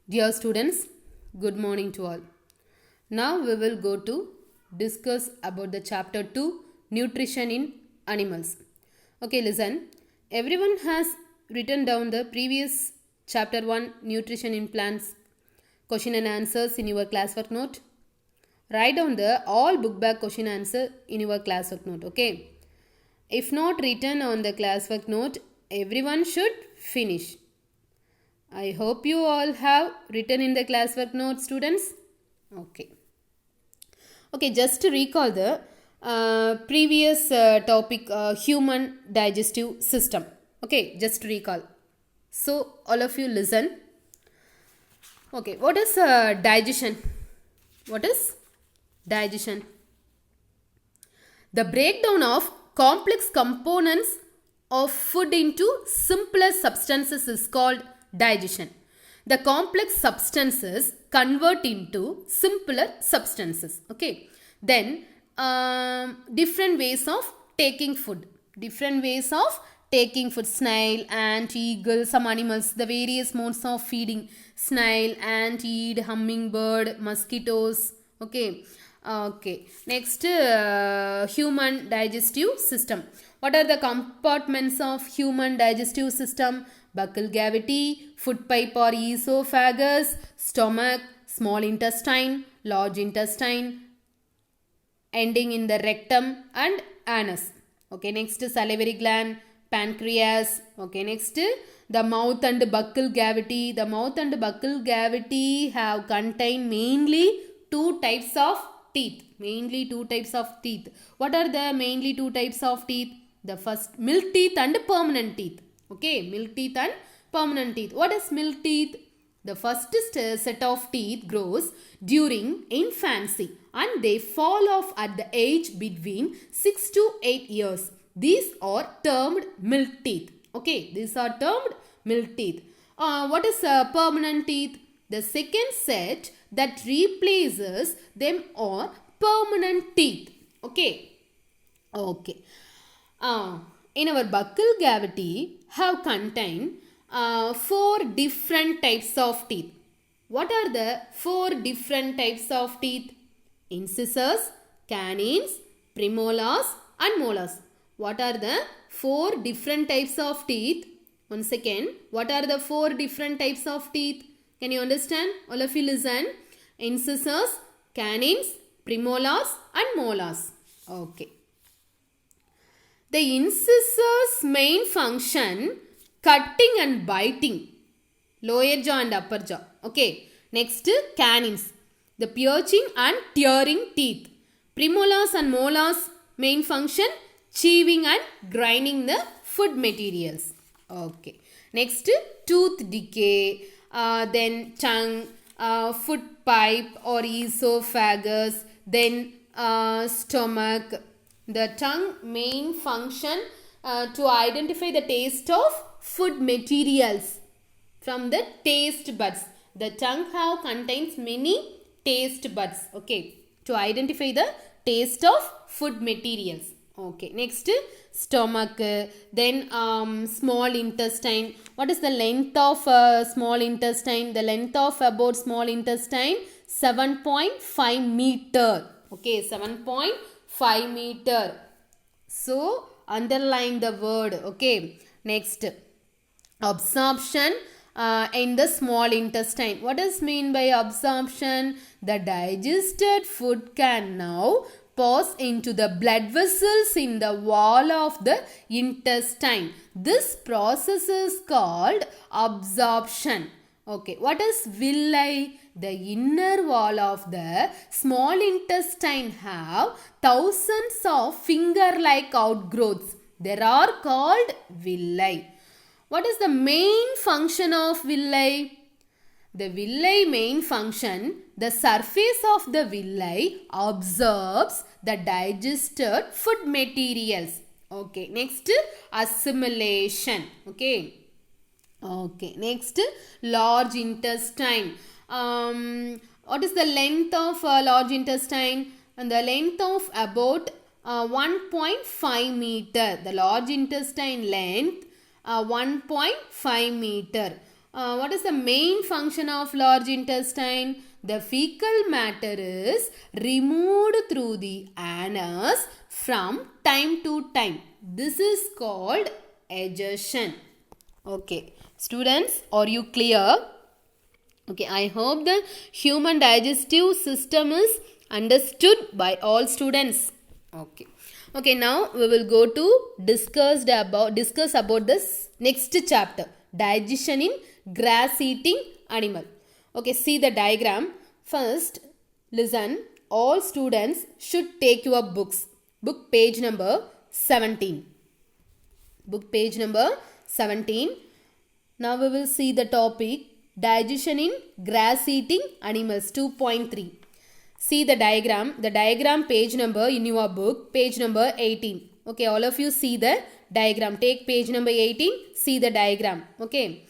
Dear students, good morning to all. Now we will go to discuss about the chapter 2 nutrition in animals. Okay, listen. Everyone has written down the previous chapter 1 nutrition in plants question and answers in your classwork note. Write down the all book bag question answer in your classwork note. Okay. If not written on the classwork note, everyone should finish. I hope you all have written in the classwork notes, students. Okay. Okay, just to recall the previous topic, human digestive system. Okay, just to recall. So, all of you listen. Okay, what is digestion? What is digestion? The breakdown of complex components of food into simpler substances is called digestion. The complex substances convert into simpler substances. Okay. Then different ways of taking food. Different ways of taking food. Snail, ant, eagle, some animals. The various modes of feeding. Snail, ant, eel, hummingbird, mosquitoes. Okay. Okay. Next, human digestive system. What are the compartments of human digestive system? Buccal cavity, food pipe or esophagus, stomach, small intestine, large intestine, ending in the rectum and anus. Okay, next salivary gland, pancreas. Okay, next the mouth and buccal cavity. The mouth and buccal cavity have contained mainly two types of teeth. Mainly two types of teeth. What are the mainly two types of teeth? The first, milk teeth and permanent teeth. Okay, milk teeth and permanent teeth. What is milk teeth? The first set of teeth grows during infancy and they fall off at the age between 6 to 8 years. These are termed milk teeth. Okay, these are termed milk teeth. What is permanent teeth? The second set that replaces them are permanent teeth. Okay. Okay. In our buccal cavity have contained 4 different types of teeth. What are the 4 different types of teeth? Incisors, canines, premolars and molars. What are the 4 different types of teeth? Once again, what are the 4 different types of teeth? Can you understand? All of you listen. Incisors, canines, premolars and molars. Okay. The incisors' main function, cutting and biting. Lower jaw and upper jaw. Okay. Next, canines. The piercing and tearing teeth. Premolars and molars' main function, chewing and grinding the food materials. Okay. Next, tooth decay. Then tongue, food pipe or esophagus. Then stomach. The tongue main function to identify the taste of food materials from the taste buds. The tongue have contains many taste buds. Okay, to identify the taste of food materials. Okay, next stomach, then small intestine. What is the length of small intestine? The length of about small intestine 7.5 meter. Okay, 7.5 meter. So underline the word. Okay, next absorption in the small intestine. What does mean by absorption? The digested food can now pass into the blood vessels in the wall of the intestine. This process is called absorption. Okay, what is villi? The inner wall of the small intestine have thousands of finger-like outgrowths. They are called villi. What is the main function of villi? The villi main function, the surface of the villi absorbs the digested food materials. Okay, next assimilation. Okay. Okay, next large intestine. What is the length of large intestine? And the length of about 1.5 meter. The large intestine length 1.5 meter. What is the main function of large intestine? The fecal matter is removed through the anus from time to time. This is called egestion. Okay, students, are you clear? Okay, I hope the human digestive system is understood by all students. Okay. Okay, now we will go to discuss about this next chapter, digestion in grass eating animal. Okay, see the diagram. First, listen. All students should take your books. Book page number 17. Book page number 17. Now we will see the topic digestion in grass eating animals 2.3. See the diagram page number in your book, page number 18. Okay, all of you see the diagram. Take page number 18, see the diagram. Okay,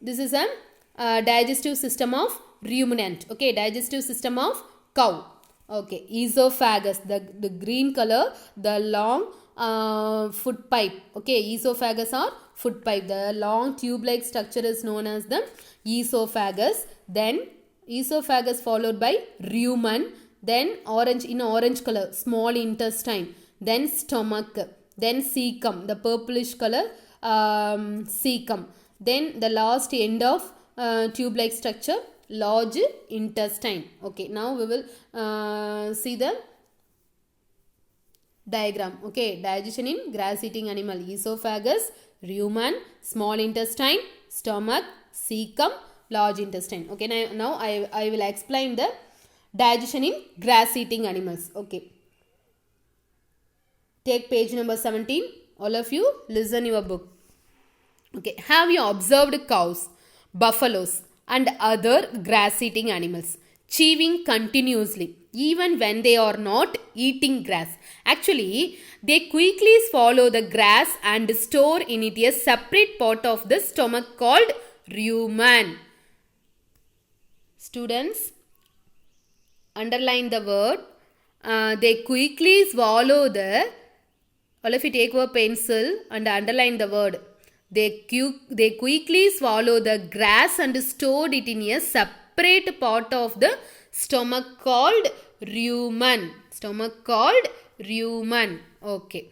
this is a digestive system of ruminant. Okay, digestive system of cow. Okay, esophagus, the green color, the long foot pipe. Okay, esophagus or foot pipe. The long tube-like structure is known as the esophagus. Then esophagus followed by rumen. Then orange color, small intestine. Then stomach. Then cecum, the purplish color cecum. Then the last end of tube-like structure, large intestine. Okay, now we will see the diagram. Okay, digestion in grass eating animal: esophagus, rumen, small intestine, stomach, cecum, large intestine. Okay, now I will explain the digestion in grass eating animals. Okay, take page number 17. All of you listen your book. Okay, have you observed cows, buffaloes and other grass eating animals chewing continuously even when they are not eating grass? Actually, they quickly swallow the grass and store in it a separate part of the stomach called rumen. Students, underline the word. They quickly swallow the. All of you take your pencil and underline the word. They quickly swallow the grass and store it in a separate part of the stomach called rumen. Stomach called rumen. Okay.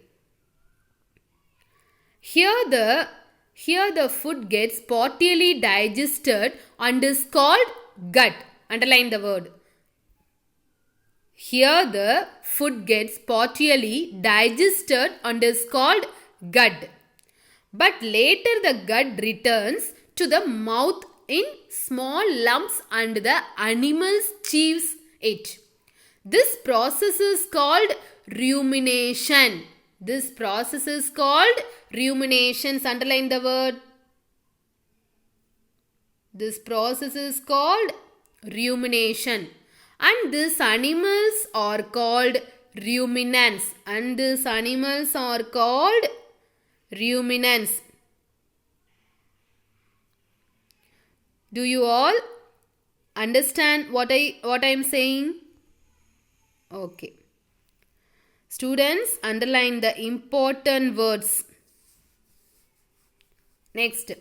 Here the food gets partially digested and is called gut. Underline the word. Here the food gets partially digested and is called gut. But later the gut returns to the mouth in small lumps and the animal chews it. This process is called rumination. This process is called rumination. Underline the word. This process is called rumination. And these animals are called ruminants. And these animals are called ruminants. Do you all understand what I am saying? Okay. Students, underline the important words. Next.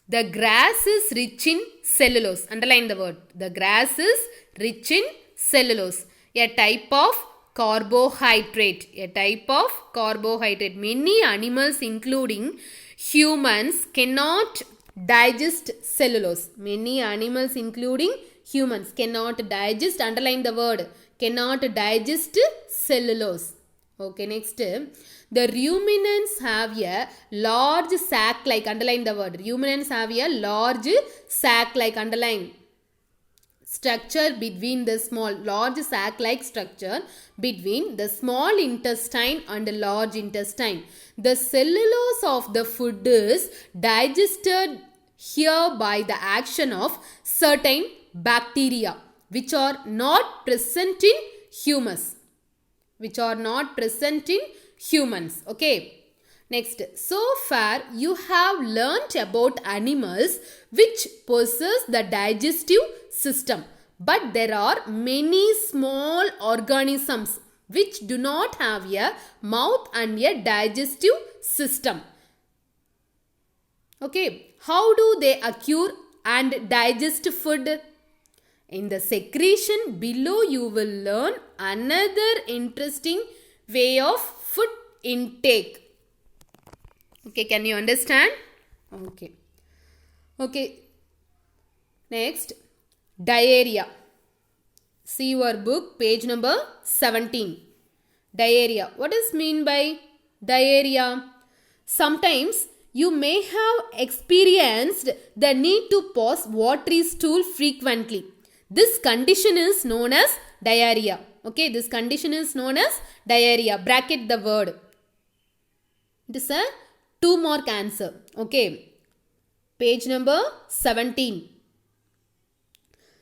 The grass is rich in cellulose. Underline the word. The grass is rich in cellulose. A type of carbohydrate. A type of carbohydrate. Many animals, including humans, cannot digest cellulose. Many animals, including humans, cannot digest. Underline the word. Cannot digest cellulose. Okay, next. The ruminants have a large sac-like. Underline the word. Ruminants have a large sac-like. Underline. Structure between the large sac-like structure between the small intestine and the large intestine. The cellulose of the food is digested here by the action of certain bacteria which are not present in humans. Okay. Next, so far you have learnt about animals which possess the digestive system. But there are many small organisms which do not have a mouth and a digestive system. Okay, how do they accrue and digest food? In the secretion below, you will learn another interesting way of food intake. Okay, can you understand? Okay. Okay. Next, diarrhea. See your book, page number 17. Diarrhea. What is mean by diarrhea? Sometimes you may have experienced the need to pass watery stool frequently. This condition is known as diarrhea. Okay, this condition is known as diarrhea. Bracket the word. It is a 2-mark answer. Okay, page number 17.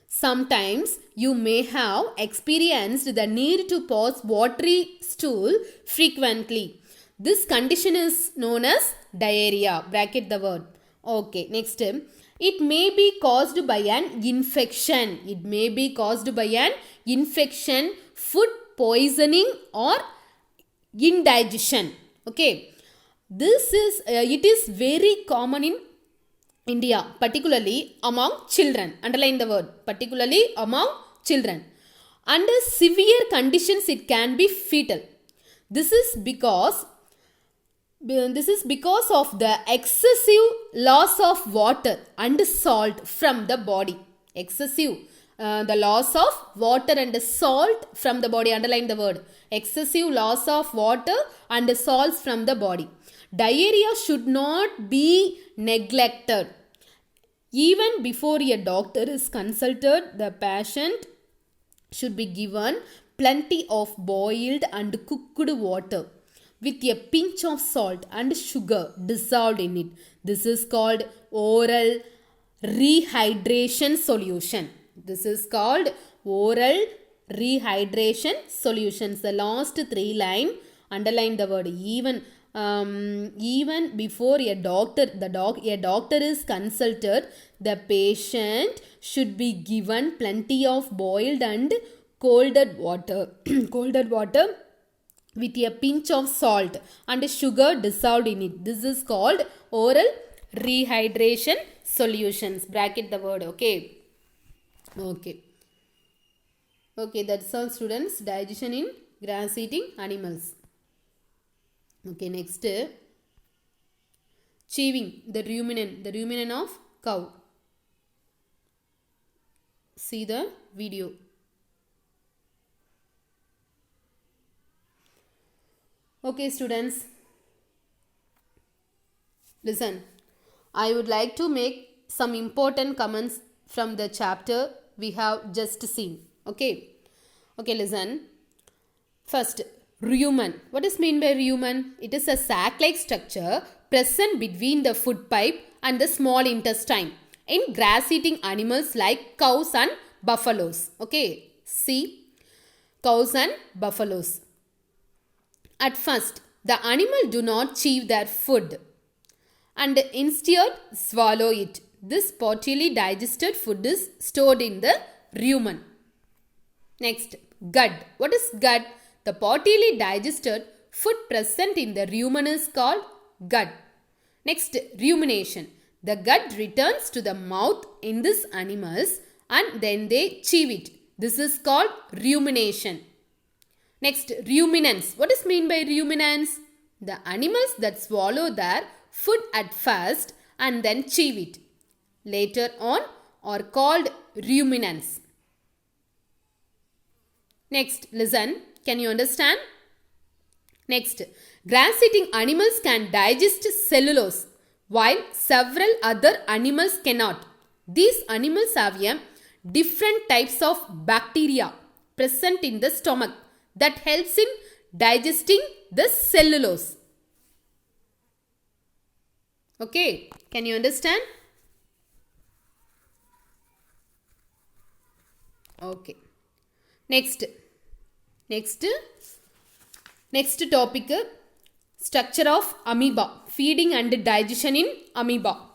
Sometimes you may have experienced the need to pass watery stool frequently. This condition is known as diarrhea. Bracket the word. Okay, next. It may be caused by an infection. It may be caused by an infection, food poisoning or indigestion. Okay. It is very common in India, particularly among children. Underline the word, particularly among children. Under severe conditions, it can be fatal. This is because of the excessive loss of water and salt from the body. The loss of water and salt from the body. Underline the word. Excessive loss of water and salts from the body. Diarrhea should not be neglected. Even before a doctor is consulted, the patient should be given plenty of boiled and cooked water with a pinch of salt and sugar dissolved in it. This is called oral rehydration solution. This is called oral rehydration solutions. The last 3 lines, underline the word. Even before a doctor is consulted, the patient should be given plenty of boiled and cold water with a pinch of salt and sugar dissolved in it. This is called oral rehydration solutions. Bracket the word. Okay, that's all, students. Digestion in grass eating animals. Okay, next, chewing, the ruminant of cow. See the video. Okay, students, listen. I would like to make some important comments from the chapter we have just seen. Okay, listen. First, rumen. What is meant by rumen? It is a sac-like structure present between the food pipe and the small intestine in grass-eating animals like cows and buffaloes. Okay, see, cows and buffaloes. At first, the animal do not chew their food and instead swallow it. This partially digested food is stored in the rumen. Next, gut. What is gut? The partially digested food present in the rumen is called gut. Next, rumination. The gut returns to the mouth in these animals and then they chew it. This is called rumination. Next, ruminants. What is mean by ruminants? The animals that swallow their food at first and then chew it later on are called ruminants. Next, listen. Can you understand? Next, grass-eating animals can digest cellulose while several other animals cannot. These animals have different types of bacteria present in the stomach that helps in digesting the cellulose. Okay, can you understand? Okay. Next topic, structure of amoeba, feeding and digestion in amoeba.